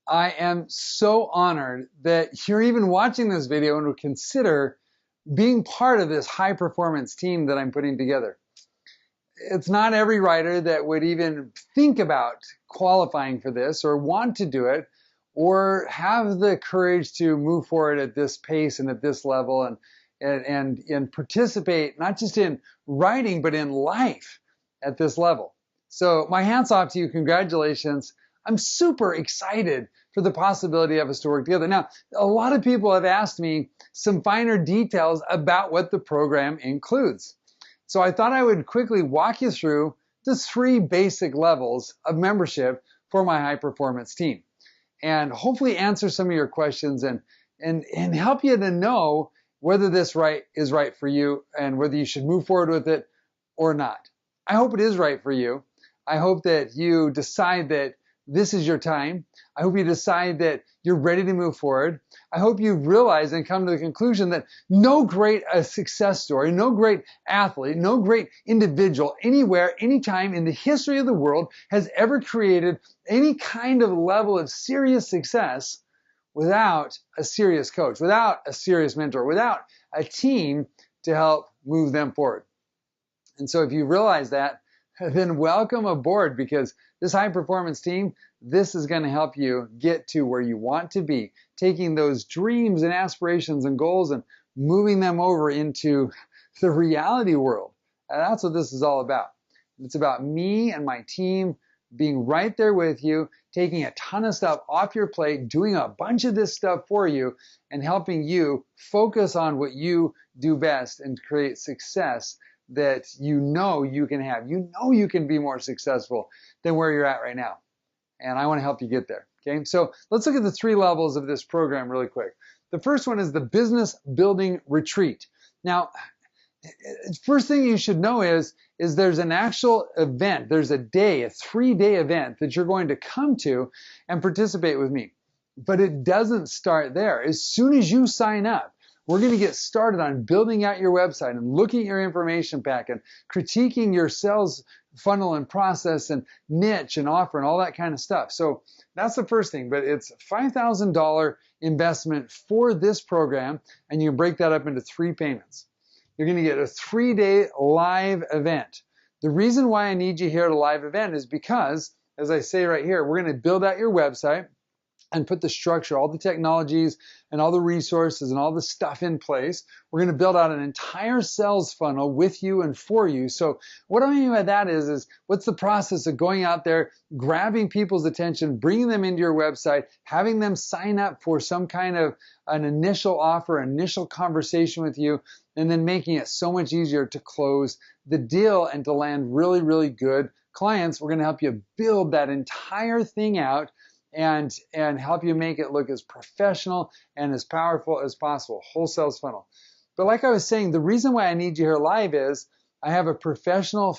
I am so honored that you're even watching this video and would consider being part of this high performance team that I'm putting together. It's not every writer that would even think about qualifying for this or want to do it or have the courage to move forward at this pace and at this level and participate not just in writing but in life at this level. So my hats off to you. Congratulations. I'm super excited for the possibility of us to work together. Now, a lot of people have asked me some finer details about what the program includes. So I thought I would quickly walk you through the 3 basic levels of membership for my high performance team and hopefully answer some of your questions and help you to know whether this is right for you and whether you should move forward with it or not. I hope it is right for you. I hope that you decide that this is your time. I hope you decide that you're ready to move forward. I hope you realize and come to the conclusion that no great success story, no great athlete, no great individual anywhere, anytime in the history of the world has ever created any kind of level of serious success without a serious coach, without a serious mentor, without a team to help move them forward. And so if you realize that, then welcome aboard, because this high performance team, this is going to help you get to where you want to be, taking those dreams and aspirations and goals and moving them over into the reality world. And that's what this is all about. It's about me and my team being right there with you, taking a ton of stuff off your plate, doing a bunch of this stuff for you, and helping you focus on what you do best and create success that you know you can have. You know you can be more successful than where you're at right now. And I want to help you get there. Okay, so let's look at the 3 levels of this program really quick. The first one is the Business Building Retreat. Now, first thing you should know is there's an actual event. There's a 3-day event that you're going to come to and participate with me. But it doesn't start there. As soon as you sign up, we're going to get started on building out your website and looking at your information pack and critiquing your sales funnel and process and niche and offer and all that kind of stuff. So that's the first thing, but it's a $5,000 investment for this program, and you can break that up into 3 payments. You're going to get a 3-day live event. The reason why I need you here at a live event is because, as I say right here, we're going to build out your website and put the structure, all the technologies and all the resources and all the stuff in place. We're going to build out an entire sales funnel with you and for you. So what I mean by that is what's the process of going out there, grabbing people's attention, bringing them into your website, having them sign up for some kind of an initial offer, initial conversation with you, and then making it so much easier to close the deal and to land really, really good clients. We're going to help you build that entire thing out and help you make it look as professional and as powerful as possible. Whole sales funnel. But like I was saying, the reason why I need you here live is I have a professional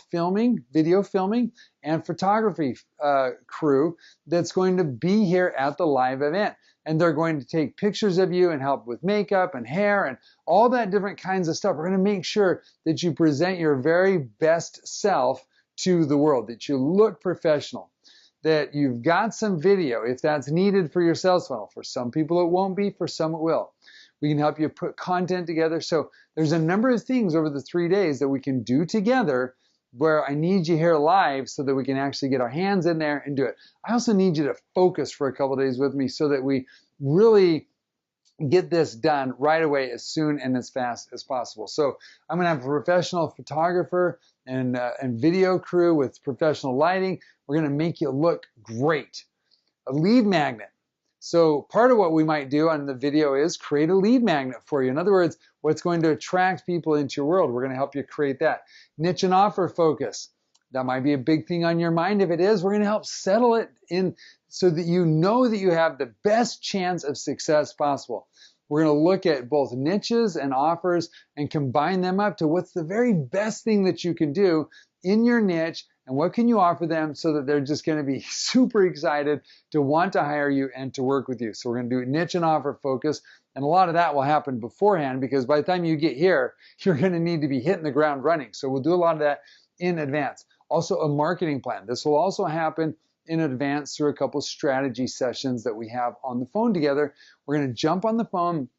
video filming, and photography crew that's going to be here at the live event. And they're going to take pictures of you and help with makeup and hair and all that different kinds of stuff. We're going to make sure that you present your very best self to the world, that you look professional, that you've got some video if that's needed for your sales funnel. For some people it won't be, for some it will. We can help you put content together. So there's a number of things over the 3 days that we can do together where I need you here live so that we can actually get our hands in there and do it. I also need you to focus for a couple of days with me so that we really get this done right away as soon and as fast as possible. So I'm going to have a professional photographer and video crew with professional lighting. We're going to make you look great. A lead magnet. So part of what we might do on the video is create a lead magnet for you. In other words, what's going to attract people into your world. We're going to help you create that. Niche and offer focus. That might be a big thing on your mind. If it is, we're going to help settle it in so that you know that you have the best chance of success possible. We're going to look at both niches and offers and combine them up to what's the very best thing that you can do in your niche and what can you offer them so that they're just going to be super excited to want to hire you and to work with you. So we're going to do niche and offer focus, and a lot of that will happen beforehand because by the time you get here, you're going to need to be hitting the ground running. So we'll do a lot of that in advance. Also a marketing plan. This will also happen in advance through a couple strategy sessions that we have on the phone together. We're going to jump on the phone,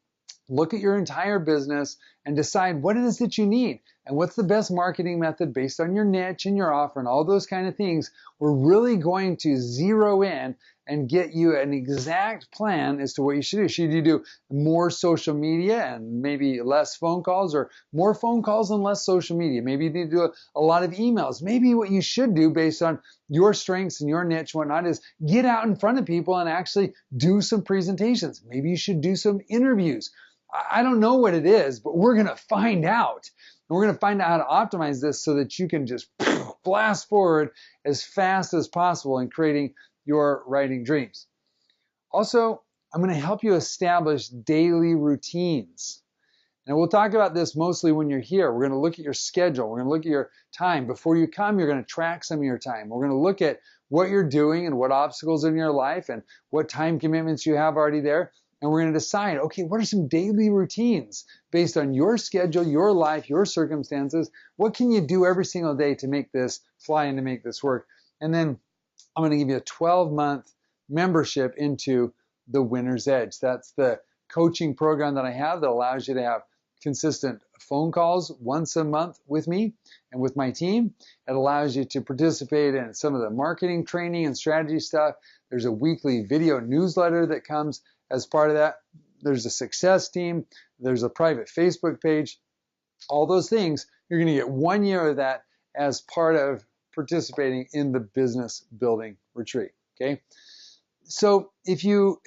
look at your entire business, and decide what it is that you need and what's the best marketing method based on your niche and your offer and all those kind of things. We're really going to zero in and get you an exact plan as to what you should do. Should you do more social media and maybe less phone calls, or more phone calls and less social media? Maybe you need to do a lot of emails. Maybe what you should do based on your strengths and your niche and whatnot is get out in front of people and actually do some presentations. Maybe you should do some interviews. I don't know what it is, but we're going to find out. And we're going to find out how to optimize this so that you can just blast forward as fast as possible in creating your writing dreams. Also, I'm going to help you establish daily routines. And we'll talk about this mostly when you're here. We're going to look at your schedule. We're going to look at your time. Before you come, you're going to track some of your time. We're going to look at what you're doing and what obstacles in your life and what time commitments you have already there. And we're going to decide, okay, what are some daily routines based on your schedule, your life, your circumstances? What can you do every single day to make this fly and to make this work? And then I'm going to give you a 12-month membership into the Winner's Edge. That's the coaching program that I have that allows you to have consistent phone calls once a month with me and with my team. It allows you to participate in some of the marketing training and strategy stuff. There's a weekly video newsletter that comes as part of that. There's a success team. There's a private Facebook page. All those things, you're going to get 1 year of that as part of participating in the business building retreat. Okay. So if you're,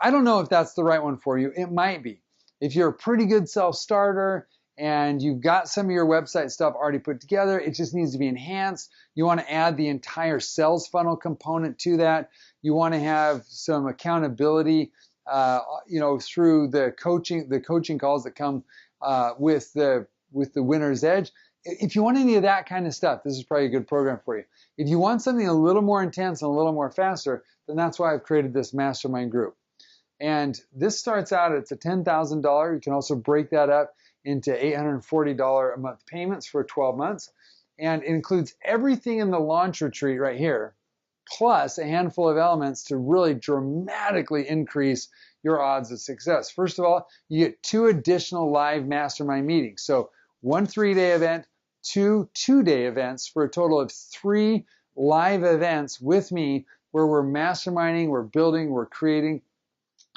I don't know if that's the right one for you. It might be. If you're a pretty good self-starter and you've got some of your website stuff already put together, it just needs to be enhanced. You want to add the entire sales funnel component to that. You want to have some accountability, through the coaching calls that come with the Winner's Edge. If you want any of that kind of stuff, this is probably a good program for you. If you want something a little more intense and a little more faster, then that's why I've created this mastermind group. And this starts out, it's a $10,000. You can also break that up into $840 a month payments for 12 months. And it includes everything in the launch retreat right here, plus a handful of elements to really dramatically increase your odds of success. First of all, you get 2 additional live mastermind meetings. So 1 3-day event, 2 2-day events for a total of 3 live events with me where we're masterminding, we're building, we're creating.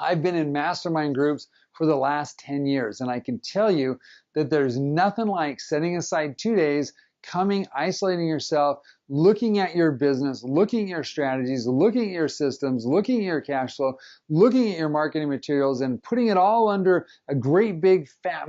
I've been in mastermind groups for the last 10 years, and I can tell you that there's nothing like setting aside 2 days, coming, isolating yourself, looking at your business, looking at your strategies, looking at your systems, looking at your cash flow, looking at your marketing materials, and putting it all under a great big fat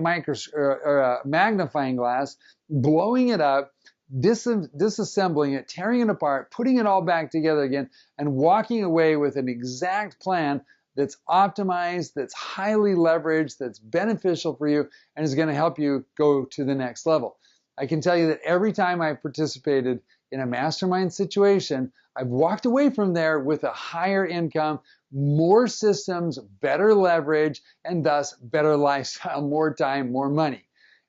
magnifying glass, blowing it up, disassembling it, tearing it apart, putting it all back together again, and walking away with an exact plan that's optimized, that's highly leveraged, that's beneficial for you, and is going to help you go to the next level. I can tell you that every time I've participated in a mastermind situation, I've walked away from there with a higher income, more systems, better leverage, and thus better lifestyle, more time, more money.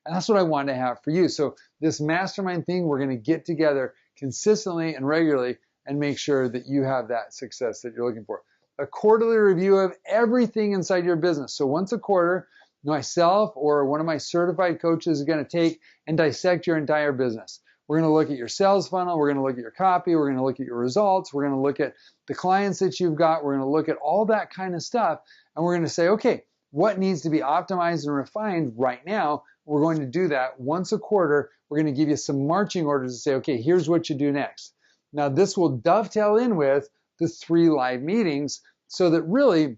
And that's what I want to have for you. So this mastermind thing, we're going to get together consistently and regularly and make sure that you have that success that you're looking for. A quarterly review of everything inside your business. So once a quarter, myself or one of my certified coaches is going to take and dissect your entire business. We're going to look at your sales funnel. We're going to look at your copy. We're going to look at your results. We're going to look at the clients that you've got. We're going to look at all that kind of stuff. And we're going to say, okay, what needs to be optimized and refined right now? We're going to do that once a quarter. We're going to give you some marching orders to say, okay, here's what you do next. Now, this will dovetail in with the 3 live meetings so that really,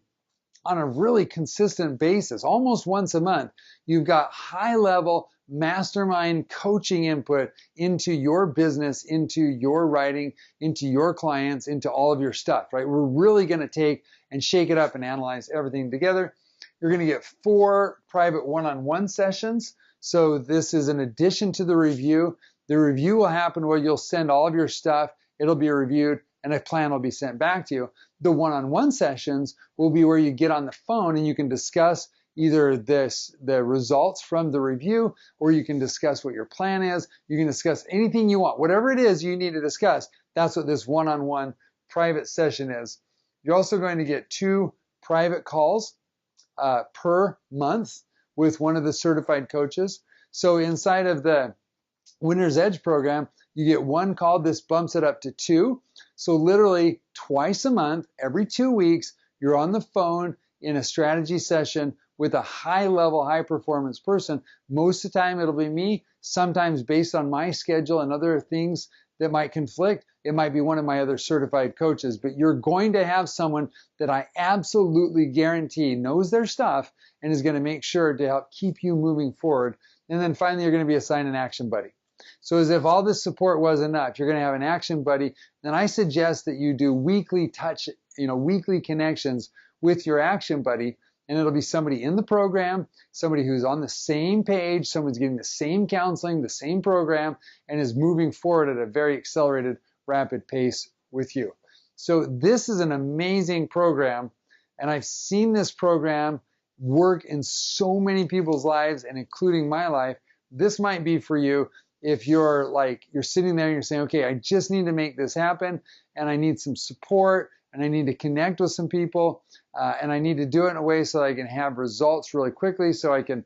on a really consistent basis, almost once a month, you've got high-level mastermind coaching input into your business, into your writing, into your clients, into all of your stuff, right? We're really going to take and shake it up and analyze everything together. You're going to get 4 private one-on-one sessions. So this is in addition to the review. The review will happen where you'll send all of your stuff. It'll be reviewed and a plan will be sent back to you. The one-on-one sessions will be where you get on the phone and you can discuss either the results from the review, or you can discuss what your plan is. You can discuss anything you want. Whatever it is you need to discuss, That's what this one-on-one private session is. You're also going to get 2 private calls per month with one of the certified coaches. So inside of the Winner's Edge program, you get 1 call. This bumps it up to 2. So literally twice a month, every 2 weeks, you're on the phone in a strategy session with a high-level, high-performance person. Most of the time, it'll be me. Sometimes based on my schedule and other things that might conflict, it might be one of my other certified coaches. But you're going to have someone that I absolutely guarantee knows their stuff and is going to make sure to help keep you moving forward. And then finally, you're going to be assigned an action buddy. So as if all this support was enough, you're going to have an action buddy. Then I suggest that you do weekly weekly connections with your action buddy. And it'll be somebody in the program, somebody who's on the same page, someone's getting the same counseling, the same program, and is moving forward at a very accelerated, rapid pace with you. So this is an amazing program, and I've seen this program work in so many people's lives, and including my life. This might be for you if you're sitting there and you're saying, okay, I just need to make this happen, and I need some support, and I need to connect with some people, and I need to do it in a way so that I can have results really quickly, so I can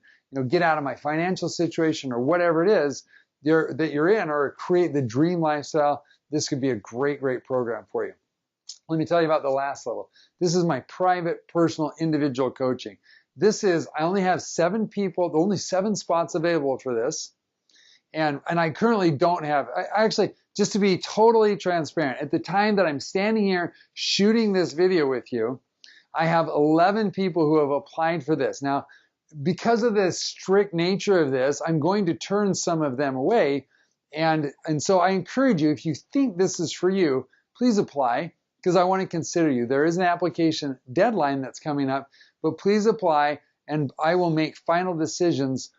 get out of my financial situation or whatever it is that you're in, or create the dream lifestyle. This could be a great, great program for you. Let me tell you about the last level. This is my private, personal, individual coaching. I only have 7 people, only 7 spots available for this. And I currently don't have, actually, just to be totally transparent, at the time that I'm standing here shooting this video with you, I have 11 people who have applied for this. Now, because of the strict nature of this, I'm going to turn some of them away. And so I encourage you, if you think this is for you, please apply, because I want to consider you. There is an application deadline that's coming up, but please apply, and I will make final decisions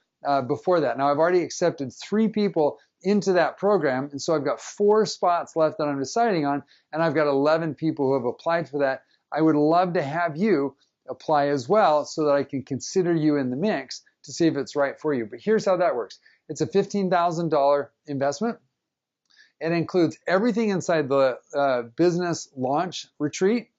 before that. Now, I've already accepted 3 people into that program, and so I've got 4 spots left that I'm deciding on, and I've got 11 people who have applied for that. I would love to have you apply as well so that I can consider you in the mix to see if it's right for you. But here's how that works. It's a $15,000 investment. It includes everything inside the business launch retreat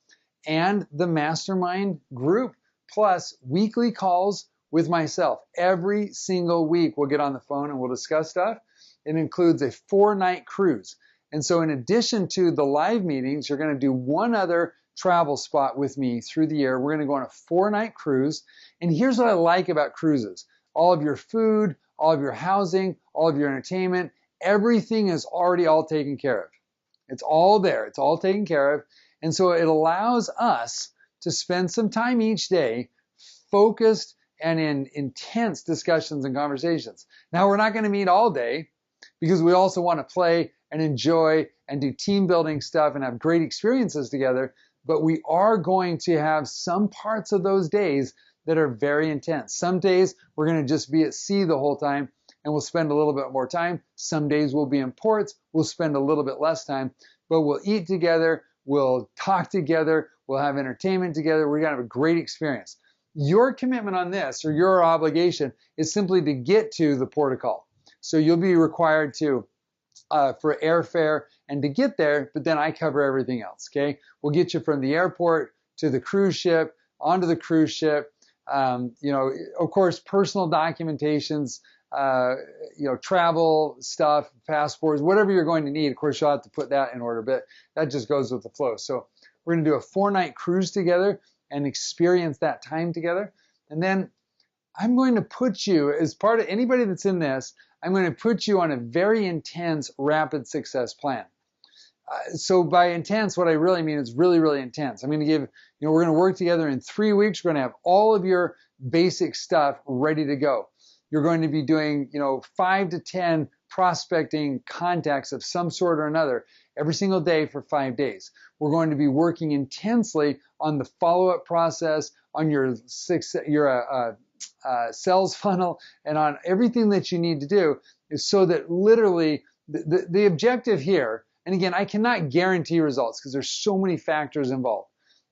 and the mastermind group, plus weekly calls with myself. Every single week we'll get on the phone and we'll discuss stuff. It includes a 4-night cruise. And so in addition to the live meetings, you're going to do 1 other travel spot with me through the year. We're going to go on a 4-night cruise. And here's what I like about cruises. All of your food, all of your housing, all of your entertainment, everything is already all taken care of. It's all there. It's all taken care of. And so it allows us to spend some time each day focused and in intense discussions and conversations. Now, we're not going to meet all day because we also want to play and enjoy and do team building stuff and have great experiences together. But we are going to have some parts of those days that are very intense. Some days we're going to just be at sea the whole time and we'll spend a little bit more time. Some days we'll be in ports, we'll spend a little bit less time, but we'll eat together, we'll talk together, we'll have entertainment together. We're going to have a great experience. Your commitment on this, or your obligation, is simply to get to the port of call. So you'll be required to for airfare and to get there, but then I cover everything else, okay? We'll get you from the airport to the cruise ship, onto the cruise ship, of course, personal documentations, travel stuff, passports, whatever you're going to need. Of course, you'll have to put that in order, but that just goes with the flow. So we're going to do a 4-night cruise together and experience that time together. And then I'm going to put you, as part of anybody that's in this, I'm going to put you on a very intense, rapid success plan. So by intense, what I really mean is really, really intense. I'm going to give, we're going to work together in 3 weeks. We're going to have all of your basic stuff ready to go. You're going to be doing, 5 to 10 prospecting contacts of some sort or another every single day for 5 days. We're going to be working intensely on the follow-up process, on your sales funnel, and on everything that you need to do, is so that literally the objective here, and again, I cannot guarantee results because there's so many factors involved,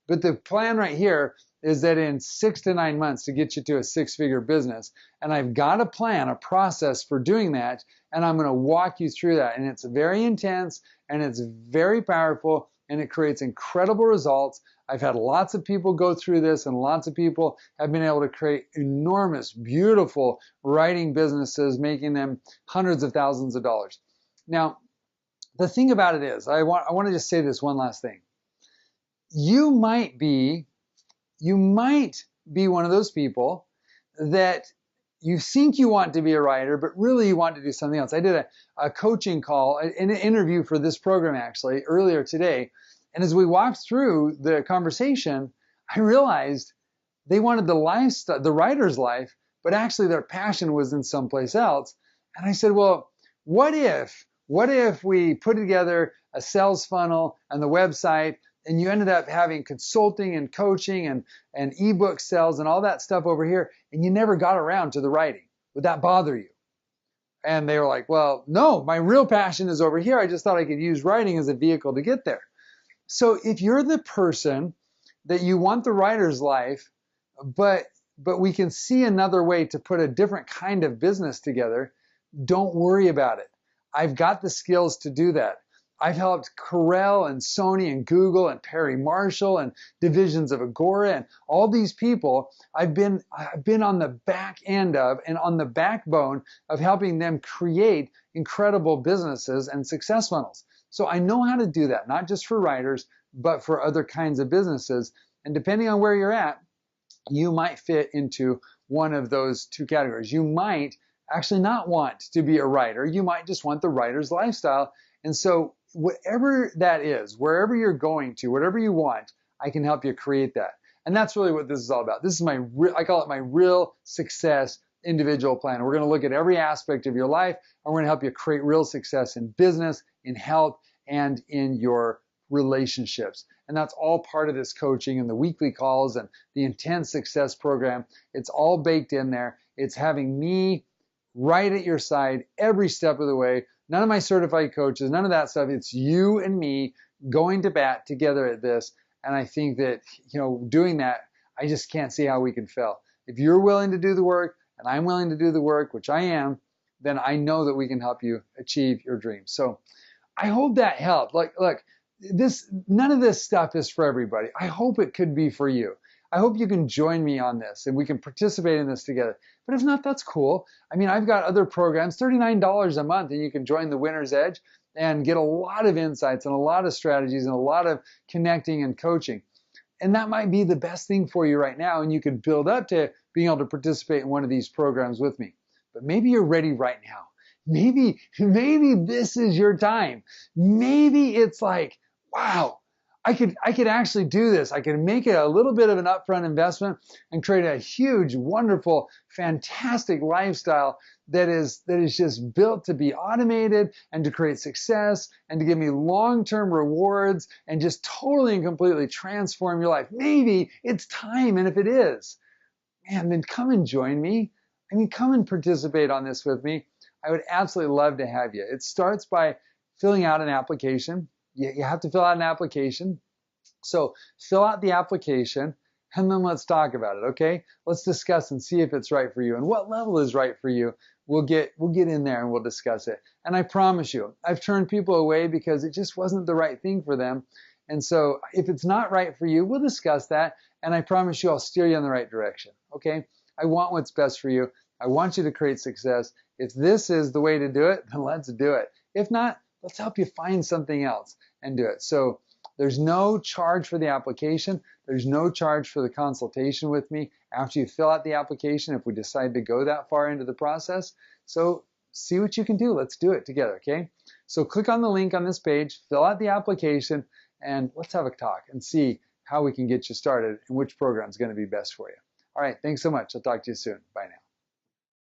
But the plan right here is that in 6 to 9 months to get you to a 6-figure business. And I've got a plan, a process for doing that. And I'm going to walk you through that. And it's very intense and it's very powerful and it creates incredible results. I've had lots of people go through this and lots of people have been able to create enormous, beautiful writing businesses, making them hundreds of thousands of dollars. Now, the thing about it is, I want to just say this one last thing. You might be one of those people that you think you want to be a writer, but really you want to do something else. I did a coaching call, an interview for this program actually earlier today. And as we walked through the conversation, I realized they wanted the lifestyle, the writer's life, but actually their passion was in someplace else. And I said, well, what if we put together a sales funnel and the website, and you ended up having consulting and coaching and ebook sales and all that stuff over here, and you never got around to the writing? Would that bother you? And they were like, well, no, my real passion is over here. I just thought I could use writing as a vehicle to get there. So if you're the person that you want the writer's life, but we can see another way to put a different kind of business together, don't worry about it. I've got the skills to do that. I've helped Corel and Sony and Google and Perry Marshall and divisions of Agora and all these people. I've been on the back end of and on the backbone of helping them create incredible businesses and success funnels. So I know how to do that, not just for writers, but for other kinds of businesses. And depending on where you're at, you might fit into one of those two categories. You might actually not want to be a writer. You might just want the writer's lifestyle. And so whatever that is, wherever you're going to, whatever you want, I can help you create that. And that's really what this is all about. This is I call it my real success individual plan. We're going to look at every aspect of your life, and we're going to help you create real success in business, in health, and in your relationships. And that's all part of this coaching and the weekly calls and the intense success program. It's all baked in there. It's having me right at your side every step of the way. None of my certified coaches, none of that stuff. It's you and me going to bat together at this. And I think that, doing that, I just can't see how we can fail. If you're willing to do the work and I'm willing to do the work, which I am, then I know that we can help you achieve your dreams. So I hope that helped. Look, none of this stuff is for everybody. I hope it could be for you. I hope you can join me on this and we can participate in this together. But if not, that's cool. I mean, I've got other programs, $39 a month, and you can join the Winner's Edge and get a lot of insights and a lot of strategies and a lot of connecting and coaching. And that might be the best thing for you right now, and you can build up to being able to participate in one of these programs with me. But maybe you're ready right now. Maybe this is your time. Maybe it's like, wow, I could actually do this. I could make it a little bit of an upfront investment and create a huge, wonderful, fantastic lifestyle that is just built to be automated and to create success and to give me long-term rewards and just totally and completely transform your life. Maybe it's time, and if it is, man, then come and join me. I mean, come and participate on this with me. I would absolutely love to have you. It starts by filling out an application. You have to fill out an application. So fill out the application and then let's talk about it, okay? Let's discuss and see if it's right for you and what level is right for you. We'll get in there and we'll discuss it. And I promise you, I've turned people away because it just wasn't the right thing for them. And so if it's not right for you, we'll discuss that. And I promise you, I'll steer you in the right direction, okay? I want what's best for you. I want you to create success. If this is the way to do it, then let's do it. If not, let's help you find something else and do it. So there's no charge for the application. There's no charge for the consultation with me after you fill out the application if we decide to go that far into the process. So see what you can do. Let's do it together, okay? So click on the link on this page, fill out the application, and let's have a talk and see how we can get you started and which program is going to be best for you. All right, thanks so much. I'll talk to you soon. Bye now.